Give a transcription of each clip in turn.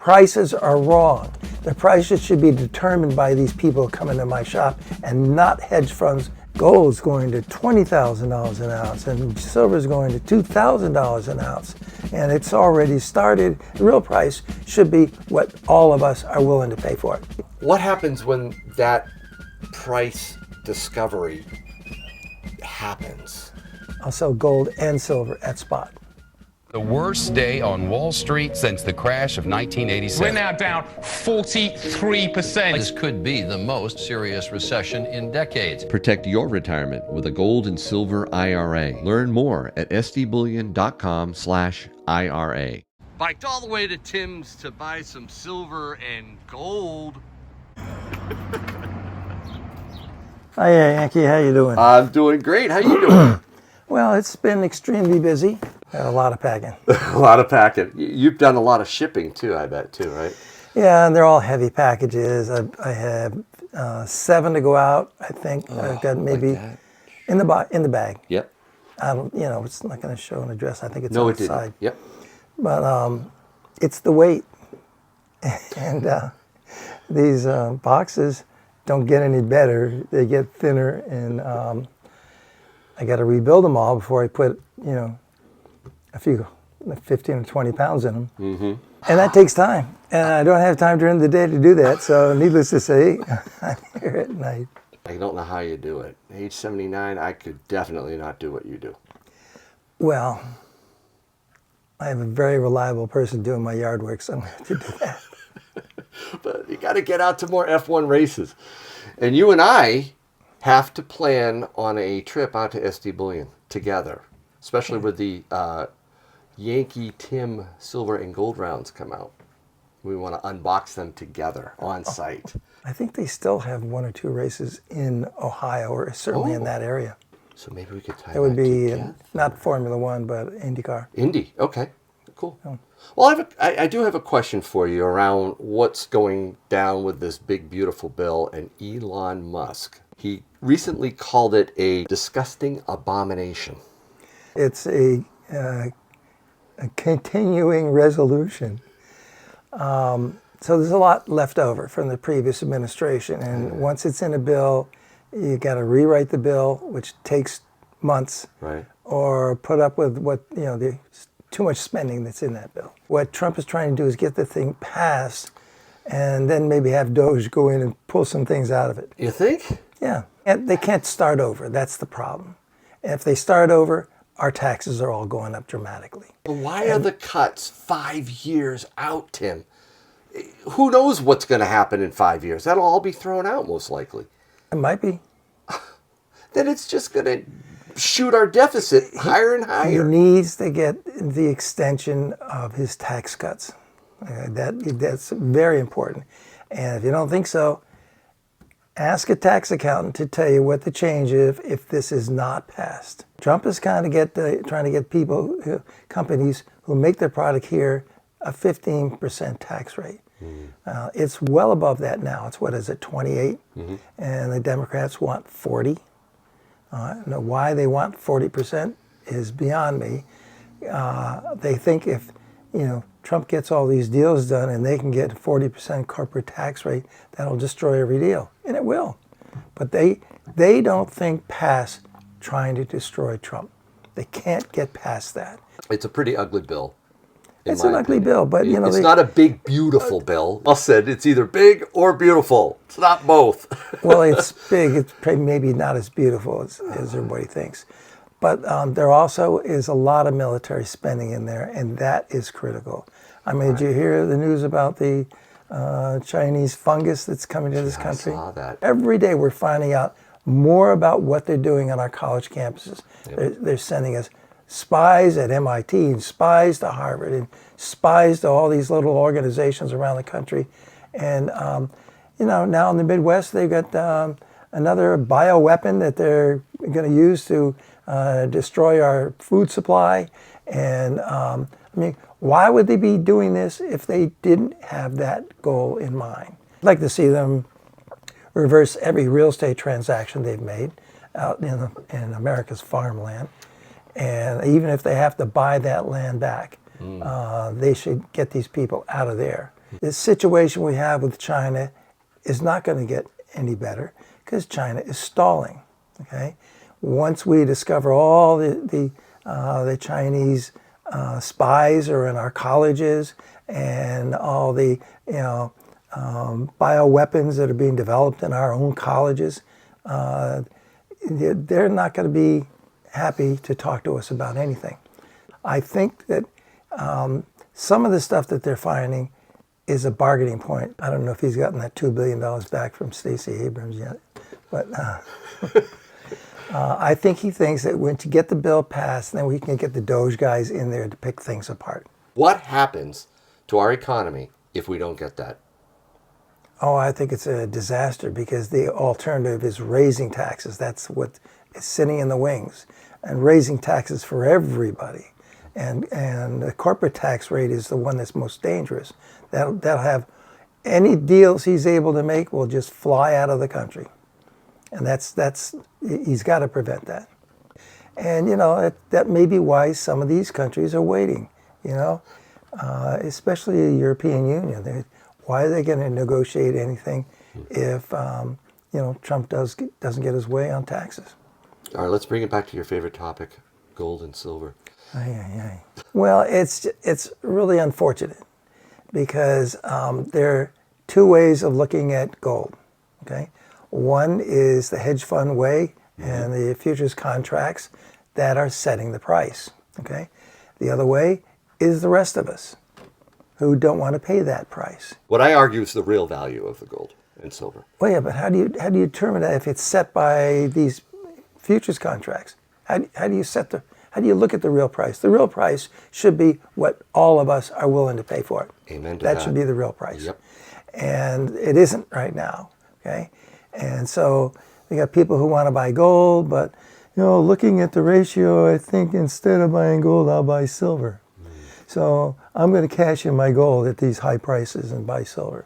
Prices are wrong. The prices should be determined by these people coming to my shop and not hedge funds. Gold's going to $20,000 an ounce and silver's going to $2,000 an ounce. And it's already started. The real price should be what all of us are willing to pay for it. What happens when that price discovery happens? I'll sell gold and silver at spot. The worst day on Wall Street since the crash of 1987. We're now down 43%. This could be the most serious recession in decades. Protect your retirement with a gold and silver IRA. Learn more at sdbullion.com/IRA. Biked all the way to Tim's to buy some silver and gold. Hi, Yankee. How you doing? I'm doing great. How you doing? Well, it's been extremely busy. Had a lot of packing. A lot of packing. You've done a lot of shipping too, I bet, too, right? Yeah, and they're all heavy packages. I have 7 to go out. I think I've got maybe like in the bag. Yep. I don't, it's not going to show an address. I think it's No, it outside. didn't. Yep. But it's the weight, and these boxes don't get any better. They get thinner, and I got to rebuild them all before I put a few 15 or 20 pounds in them. Mm-hmm. And that takes time. And I don't have time during the day to do that. So needless to say, I'm here at night. I don't know how you do it. Age 79, I could definitely not do what you do. Well, I have a very reliable person doing my yard work, so I'm going to do that. But you got to get out to more F1 races. And you and I have to plan on a trip out to SD Bullion together, especially with the Yankee Tim silver and gold rounds come out. We want to unbox them together on site. I think they still have 1 or 2 races in Ohio, or certainly in that area. So maybe we could tie It would be together. not Formula One, but IndyCar. Indy, okay, cool. Well, I do have a question for you around what's going down with this big, beautiful bill and Elon Musk. He recently called it a disgusting abomination. It's a continuing resolution. So there's a lot left over from the previous administration. And once it's in a bill, you got to rewrite the bill, which takes months, Right. or put up with what, the too much spending that's in that bill. What Trump is trying to do is get the thing passed and then maybe have Doge go in and pull some things out of it. You think? Yeah. And they can't start over. That's the problem. And if they start over, our taxes are all going up dramatically. But why are the cuts 5 years out, Tim? Who knows what's going to happen in 5 years? That'll all be thrown out, most likely. It might be. Then it's just going to shoot our deficit higher and He higher. needs to get the extension of his tax cuts. That's very important. And if you don't think so, ask a tax accountant to tell you what the change is if this is not passed. Trump is trying to get people, companies who make their product here, a 15% tax rate. It's well above that now. It's, 28? Mm-hmm. And the Democrats want 40. Now why they want 40% is beyond me. They think if Trump gets all these deals done and they can get 40% corporate tax rate, that'll destroy every deal, and it will. But they don't think past trying to destroy Trump. They can't get past that. It's a pretty ugly bill. It's an ugly bill, but it's not a big, beautiful bill. I said it's either big or beautiful. It's not both. Well, it's big. It's maybe not as beautiful as everybody thinks. But there also is a lot of military spending in there, and that is critical. I mean, did you hear the news about the Chinese fungus that's coming to this country? I saw that. Every day we're finding out more about what they're doing on our college campuses. Yep. They're sending us spies at MIT and spies to Harvard and spies to all these little organizations around the country. And, now in the Midwest, they've got another bioweapon that they're going to use to destroy our food supply. And, why would they be doing this if they didn't have that goal in mind? I'd like to see them reverse every real estate transaction they've made out in America's farmland. And even if they have to buy that land back, they should get these people out of there. The situation we have with China is not going to get any better because China is stalling. Okay, once we discover all the Chinese spies are in our colleges and all the bioweapons that are being developed in our own colleges, they're not going to be happy to talk to us about anything. I think that some of the stuff that they're finding is a bargaining point. I don't know if he's gotten that $2 billion back from Stacey Abrams yet, but I think he thinks that when to get the bill passed, then we can get the Doge guys in there to pick things apart. What happens to our economy if we don't get that? Oh, I think it's a disaster because the alternative is raising taxes. That's what is sitting in the wings, and raising taxes for everybody. And the corporate tax rate is the one that's most dangerous. That'll have any deals he's able to make will just fly out of the country, and that's he's got to prevent that. And that may be why some of these countries are waiting. Especially the European Union. Why are they going to negotiate anything if Trump doesn't get his way on taxes? All right, let's bring it back to your favorite topic, gold and silver. Well, it's really unfortunate because there are two ways of looking at gold. Okay, one is the hedge fund way and the futures contracts that are setting the price. Okay, the other way is the rest of us who don't want to pay that price. What I argue is the real value of the gold and silver. Well, yeah, but how do you determine that if it's set by these futures contracts? How do you look at the real price? The real price should be what all of us are willing to pay for it. Amen to that. That should be the real price. Yep. And it isn't right now. Okay, and so we got people who want to buy gold, but looking at the ratio, I think instead of buying gold, I'll buy silver. So I'm going to cash in my gold at these high prices and buy silver.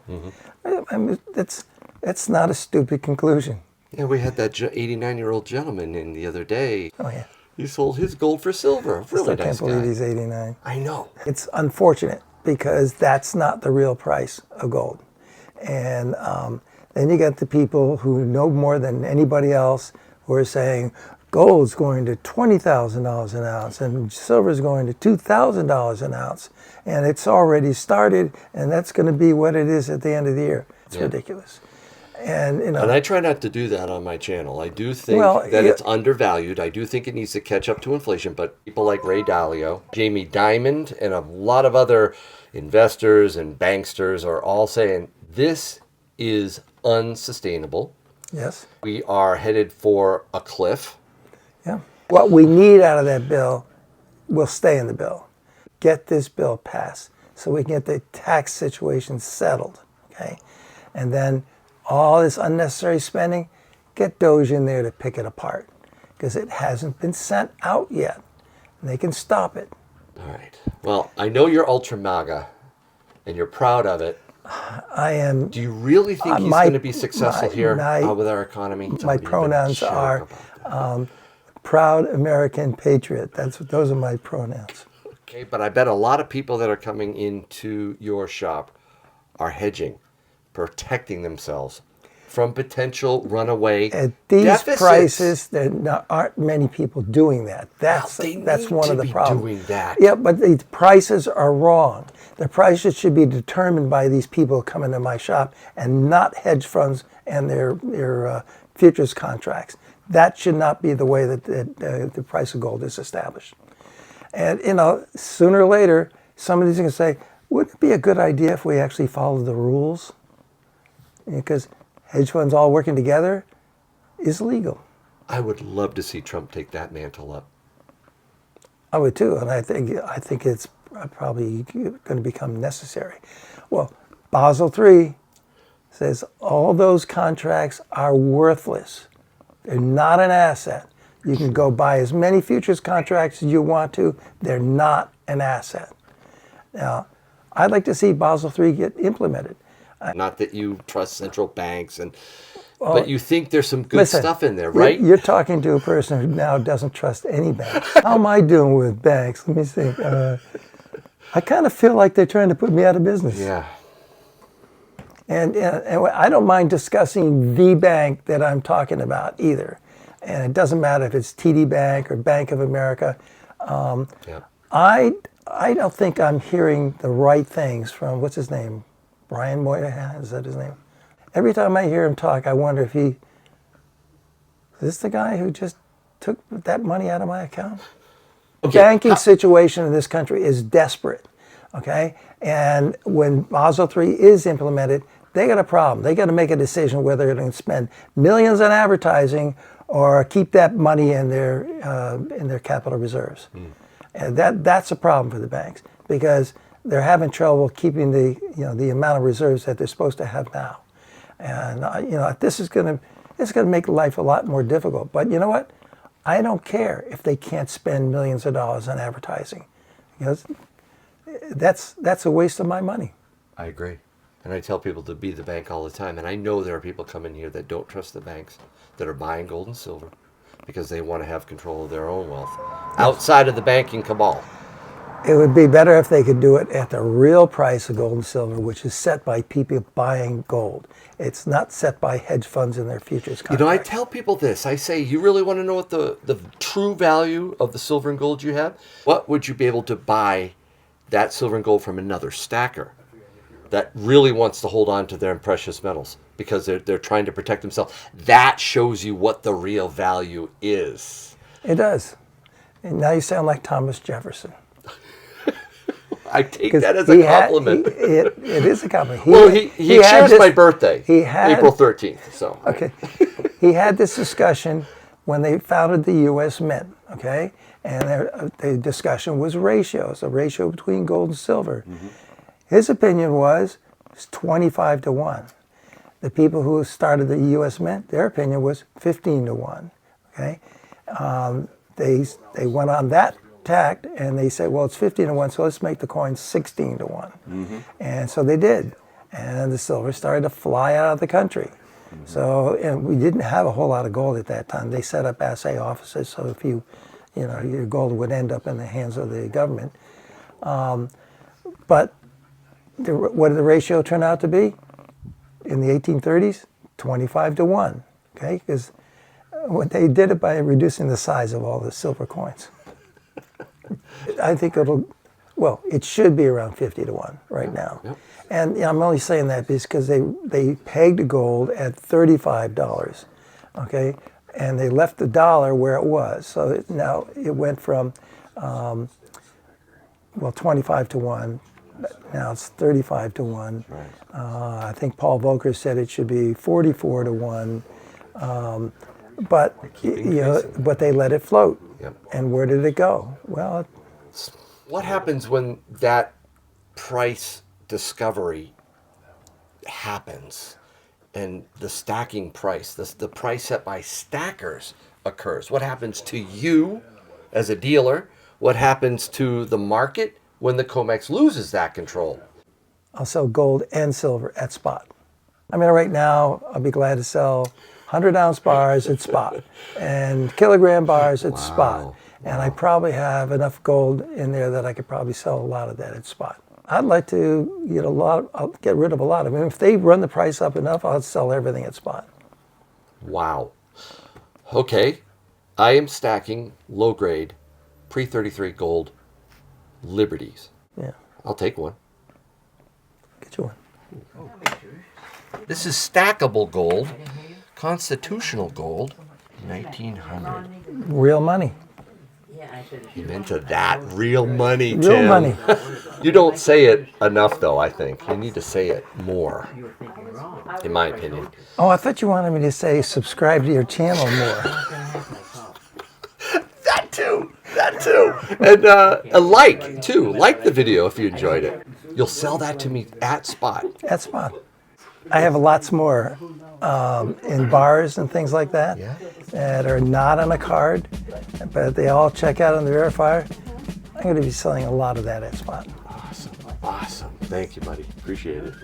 I mean, that's not a stupid conclusion. Yeah, we had that 89-year-old gentleman in the other day. Oh, yeah. He sold his gold for silver. Really I can't believe he's 89. I know. It's unfortunate because that's not the real price of gold. And then you got the people who know more than anybody else who are saying, gold's going to $20,000 an ounce and silver's going to $2,000 an ounce. And it's already started, and that's going to be what it is at the end of the year. It's ridiculous. And I try not to do that on my channel. I do think that it's undervalued. I do think it needs to catch up to inflation. But people like Ray Dalio, Jamie Dimon, and a lot of other investors and banksters are all saying this is unsustainable. Yes. We are headed for a cliff. Yeah. What we need out of that bill will stay in the bill. Get this bill passed so we can get the tax situation settled. Okay. And then all this unnecessary spending, get Doge in there to pick it apart because it hasn't been sent out yet. And they can stop it. All right. Well, I know you're ultra MAGA and you're proud of it. I am. Do you really think he's going to be successful here with our economy? My pronouns are proud American patriot. Those are my pronouns. Okay, but I bet a lot of people that are coming into your shop are hedging, protecting themselves from potential runaway at these deficits. Prices. There aren't many people doing that. That's one of the problems. Doing that. Yeah, but the prices are wrong. The prices should be determined by these people coming to my shop and not hedge funds and their futures contracts. That should not be the way that the price of gold is established. And sooner or later, somebody's going to say, wouldn't it be a good idea if we actually followed the rules? Because hedge funds all working together is legal. I would love to see Trump take that mantle up. I would too, and I think it's probably going to become necessary. Well, Basel III says all those contracts are worthless. They're not an asset. You can go buy as many futures contracts as you want to. They're not an asset. Now, I'd like to see Basel III get implemented. Not that you trust central banks, but you think there's some good stuff in there, right? You're talking to a person who now doesn't trust any bank. How am I doing with banks? Let me think. I kind of feel like they're trying to put me out of business. Yeah. And I don't mind discussing the bank that I'm talking about either. And it doesn't matter if it's TD Bank or Bank of America. Yeah. I don't think I'm hearing the right things from, what's his name? Brian Moynihan, is that his name? Every time I hear him talk, I wonder if is this the guy who just took that money out of my account? Okay. Banking situation in this country is desperate, okay? And when Basel III is implemented, they got a problem. They got to make a decision whether they're going to spend millions on advertising or keep that money in their capital reserves. And that's a problem for the banks because they're having trouble keeping the amount of reserves that they're supposed to have now. And this is going to make life a lot more difficult. But you know what? I don't care if they can't spend millions of dollars on advertising. That's a waste of my money. I agree. And I tell people to be the bank all the time. And I know there are people coming here that don't trust the banks, that are buying gold and silver because they want to have control of their own wealth outside of the banking cabal. It would be better if they could do it at the real price of gold and silver, which is set by people buying gold. It's not set by hedge funds in their futures contracts. I tell people this. I say, you really want to know what the true value of the silver and gold you have? What would you be able to buy that silver and gold from another stacker that really wants to hold on to their precious metals because they're trying to protect themselves? That shows you what the real value is. It does. And now you sound like Thomas Jefferson. I take that as a compliment. It is a compliment. He shares my birthday, April 13th. So okay, he had this discussion when they founded the U.S. Mint. Okay, and the discussion was ratios, a ratio between gold and silver. Mm-hmm. His opinion was it's 25 to 1. The people who started the U.S. Mint, their opinion was 15 to 1. Okay, they went on that tact and they said, well, it's 15 to 1, so let's make the coin 16 to 1. Mm-hmm. And so they did. And the silver started to fly out of the country. Mm-hmm. So, and we didn't have a whole lot of gold at that time. They set up assay offices, so if your gold would end up in the hands of the government. But what did the ratio turn out to be? In the 1830s, 25 to 1. Okay, because they did it by reducing the size of all the silver coins. I think it should be around 50 to 1 right now. Yep. And I'm only saying that because they pegged gold at $35, okay? And they left the dollar where it was. So now it went from, 25 to 1. Now it's 35 to 1. Right. I think Paul Volcker said it should be 44 to 1. But they let it float. Yep. And where did it go? Well, what happens when that price discovery happens and the stacking price, the price set by stackers occurs? What happens to you as a dealer? What happens to the market when the COMEX loses that control? I'll sell gold and silver at spot. I mean, right now, I'll be glad to sell 100-ounce bars at spot and kilogram bars at spot. And I probably have enough gold in there that I could probably sell a lot of that at spot. I'd like to I'll get rid of a lot of them. If they run the price up enough, I'll sell everything at spot. Wow. Okay. I am stacking low grade, pre-33 gold Liberties. Yeah. I'll take one. Get you one. This is stackable gold, constitutional gold, 1900. Real money. I'm into that. Real money, Tim. Real money. You don't say it enough, though, I think. You need to say it more, in my opinion. Oh, I thought you wanted me to say subscribe to your channel more. That too. And a like, too. Like the video if you enjoyed it. You'll sell that to me at spot. At spot. I have lots more in bars and things like that that are not on a card, but they all check out on the verifier. I'm going to be selling a lot of that at spot. Awesome. Thank you, buddy. Appreciate it.